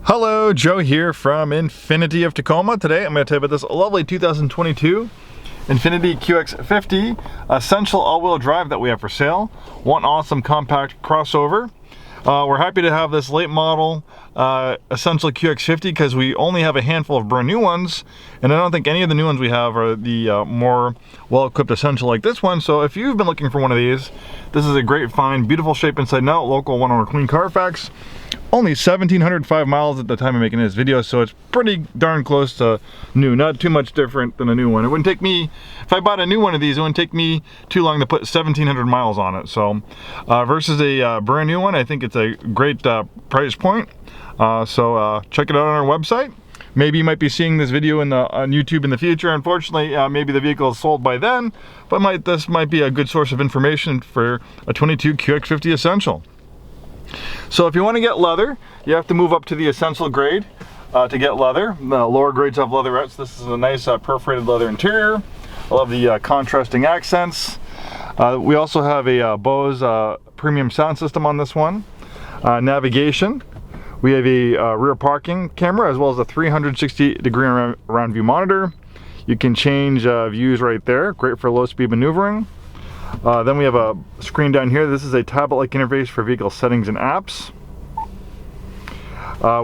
Hello, Joe here from Infiniti of Tacoma. Today I'm going to tell you about this lovely 2022 Infiniti QX50 Essential all-wheel drive that we have for sale. One awesome compact crossover. We're happy to have this late model Essential QX50 because we only have a handful of brand new ones, and I don't think any of the new ones we have are the more well-equipped Essential like this one. So if you've been looking for one of these, this is a great find. Beautiful shape inside and out, local one owner clean Carfax. Only 1,705 miles at the time of making this video, so it's pretty darn close to new. Not too much different than a new one. It wouldn't take me, if I bought a new one of these, it wouldn't take me too long to put 1,700 miles on it. So versus a brand new one, I think it's a great price point. So check it out on our website. Maybe you might be seeing this video on YouTube in the future. Unfortunately, maybe the vehicle is sold by then, but this might be a good source of information for a 22 QX50 Essential. So if you want to get leather, you have to move up to the Essential grade to get leather. The lower grades have leatherettes. This is a nice perforated leather interior. I love the contrasting accents. We also have a Bose premium sound system on this one. Navigation. We have a rear parking camera as well as a 360-degree around view monitor. You can change views right there. Great for low-speed maneuvering. Then we have a screen down here. This is a tablet-like interface for vehicle settings and apps.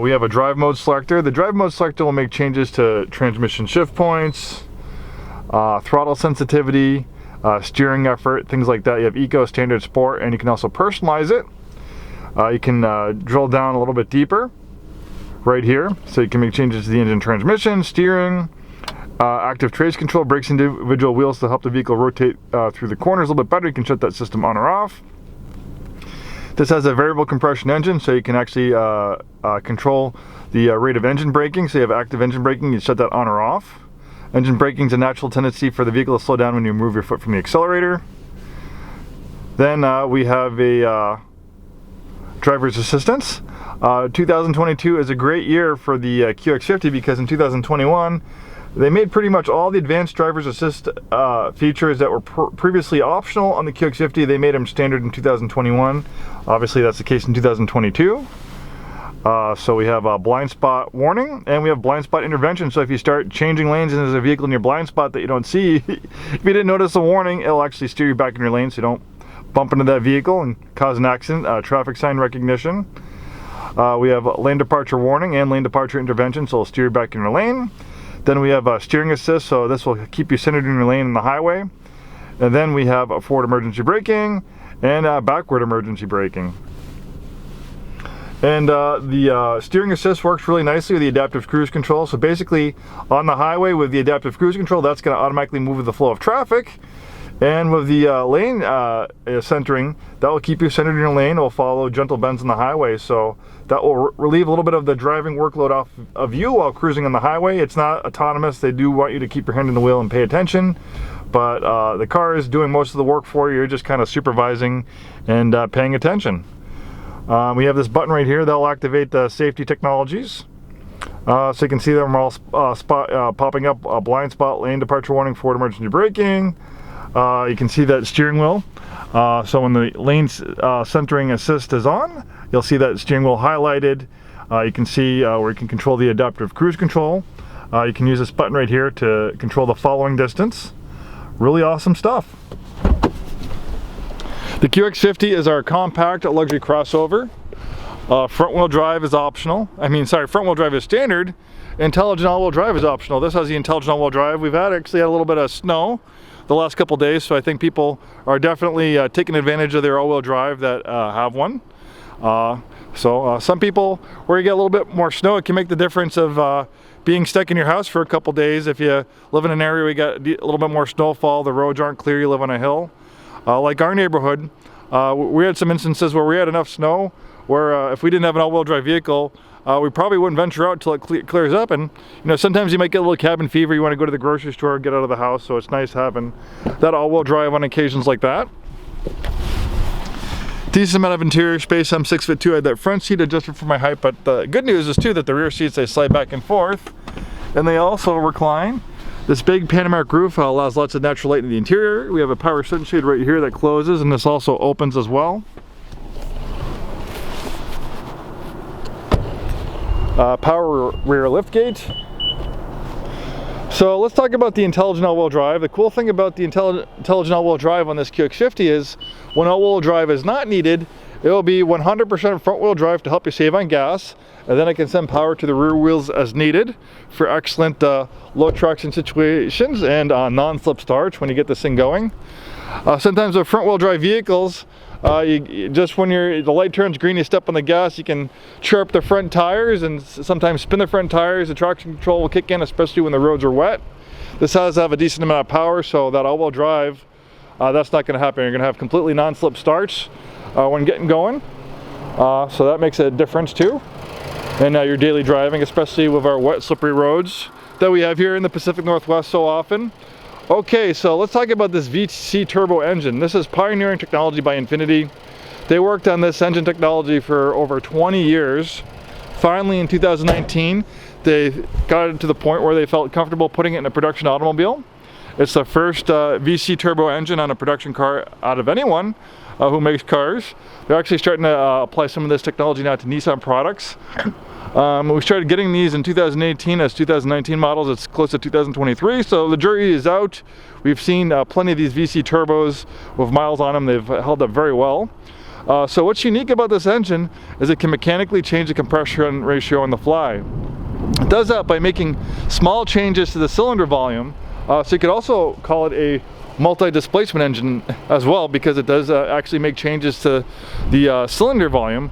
We have a drive mode selector. The drive mode selector will make changes to transmission shift points, throttle sensitivity, steering effort, things like that. You have Eco, Standard, Sport, and you can also personalize it. You can drill down a little bit deeper right here, so you can make changes to the engine, transmission, steering, active trace control, brakes individual wheels to help the vehicle rotate through the corners a little bit better. You can shut that system on or off. This has a variable compression engine, so you can actually control the rate of engine braking. So you have active engine braking, you shut that on or off. Engine braking is a natural tendency for the vehicle to slow down when you move your foot from the accelerator. Then we have a driver's assistance. 2022 is a great year for the QX50 because in 2021 they made pretty much all the advanced driver's assist features that were previously optional on the QX50. They made them standard in 2021. Obviously that's the case in 2022. So we have a blind spot warning and we have blind spot intervention. So if you start changing lanes and there's a vehicle in your blind spot that you don't see, if you didn't notice the warning, it'll actually steer you back in your lane so you don't bump into that vehicle and cause an accident. Traffic sign recognition. We have lane departure warning and lane departure intervention, so it'll steer you back in your lane. Then we have steering assist, so this will keep you centered in your lane in the highway. And then we have forward emergency braking and backward emergency braking. And the steering assist works really nicely with the adaptive cruise control. So basically on the highway with the adaptive cruise control, that's going to automatically move with the flow of traffic. And with the lane centering, that will keep you centered in your lane. It will follow gentle bends on the highway, so that will relieve a little bit of the driving workload off of you while cruising on the highway. It's not autonomous. They do want you to keep your hand on the wheel and pay attention, but the car is doing most of the work for you. You're just kind of supervising and paying attention. We have this button right here that will activate the safety technologies. So you can see them all popping up: blind spot, lane departure warning, forward emergency braking. You can see that steering wheel. So when the lane centering assist is on, you'll see that steering wheel highlighted. You can see where you can control the adaptive cruise control. You can use this button right here to control the following distance. Really awesome stuff. The QX50 is our compact luxury crossover. Front wheel drive is optional. Front wheel drive is standard. Intelligent all-wheel drive is optional. This has the intelligent all-wheel drive. We've actually had a little bit of snow the last couple days, so I think people are definitely taking advantage of their all-wheel drive that have one. Some people, where you get a little bit more snow, it can make the difference of being stuck in your house for a couple days. If you live in an area where you got a little bit more snowfall, the roads aren't clear, you live on a hill. Like our neighborhood, we had some instances where we had enough snow where if we didn't have an all-wheel drive vehicle, we probably wouldn't venture out until it clears up. And sometimes you might get a little cabin fever. You want to go to the grocery store, get out of the house. So it's nice having that all-wheel drive on occasions like that. Decent amount of interior space. I'm 6'2". I had that front seat adjusted for my height. But the good news is too that the rear seats, they slide back and forth, and they also recline. This big panoramic roof allows lots of natural light in the interior. We have a power sunshade right here that closes, and this also opens as well. power rear liftgate. So let's talk about the intelligent all-wheel drive. The cool thing about the intelligent all-wheel drive on this QX50 is when all-wheel drive is not needed, it will be 100% front-wheel drive to help you save on gas, and then it can send power to the rear wheels as needed for excellent low traction situations and non-slip starts when you get this thing going. Sometimes with front-wheel drive vehicles, just when the light turns green, you step on the gas, you can chirp the front tires and sometimes spin the front tires. The traction control will kick in, especially when the roads are wet. This has to have a decent amount of power, so that all-wheel drive, that's not going to happen. You're going to have completely non-slip starts when getting going. So that makes a difference too in your daily driving, especially with our wet, slippery roads that we have here in the Pacific Northwest so often. Okay, so let's talk about this VC turbo engine. This is pioneering technology by Infiniti. They worked on this engine technology for over 20 years. Finally, in 2019, they got it to the point where they felt comfortable putting it in a production automobile. It's the first VC turbo engine on a production car out of anyone who makes cars. They're actually starting to apply some of this technology now to Nissan products. We started getting these in 2018 as 2019 models. It's close to 2023, so the jury is out. We've seen plenty of these VC turbos with miles on them. They've held up very well. So what's unique about this engine is it can mechanically change the compression ratio on the fly. It does that by making small changes to the cylinder volume. So you could also call it a multi-displacement engine as well, because it does actually make changes to the cylinder volume,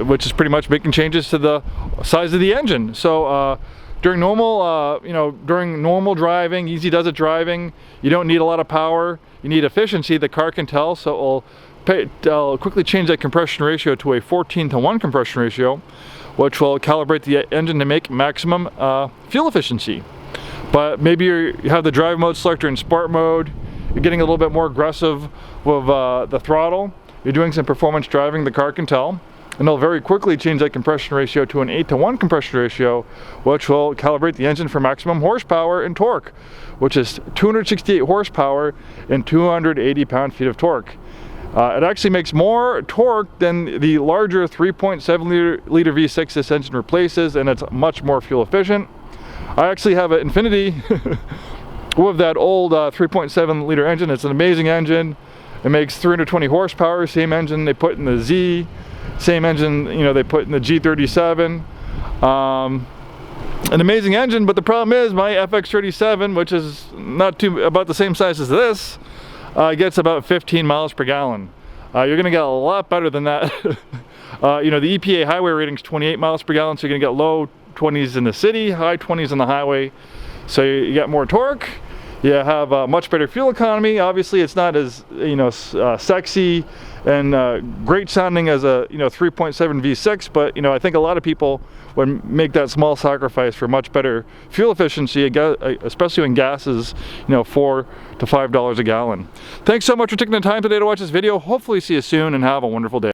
which is pretty much making changes to the size of the engine. So during normal, during normal driving, easy does it driving, you don't need a lot of power, you need efficiency. The car can tell, so it'll quickly change that compression ratio to a 14:1 compression ratio, which will calibrate the engine to make maximum fuel efficiency. But maybe you have the drive mode selector in sport mode, you're getting a little bit more aggressive with the throttle, you're doing some performance driving, the car can tell, and it'll very quickly change that compression ratio to an 8:1 compression ratio, which will calibrate the engine for maximum horsepower and torque, which is 268 horsepower and 280 pound-feet of torque. It actually makes more torque than the larger 3.7 liter V6 this engine replaces, and it's much more fuel efficient. I actually have an Infiniti with that old 3.7 liter engine. It's an amazing engine. It makes 320 horsepower, same engine they put in the Z, same engine they put in the G37. An amazing engine, but the problem is my FX37, which is about the same size as this, gets about 15 miles per gallon. You're gonna get a lot better than that. The EPA highway rating is 28 miles per gallon, so you're gonna get low 20s in the city, high 20s on the highway. So you get more torque, you have much better fuel economy. Obviously it's not as sexy and great sounding as a 3.7 V6, but I think a lot of people would make that small sacrifice for much better fuel efficiency, especially when gas is $4 to $5 a gallon. Thanks so much for taking the time today to watch this video. Hopefully see you soon and have a wonderful day.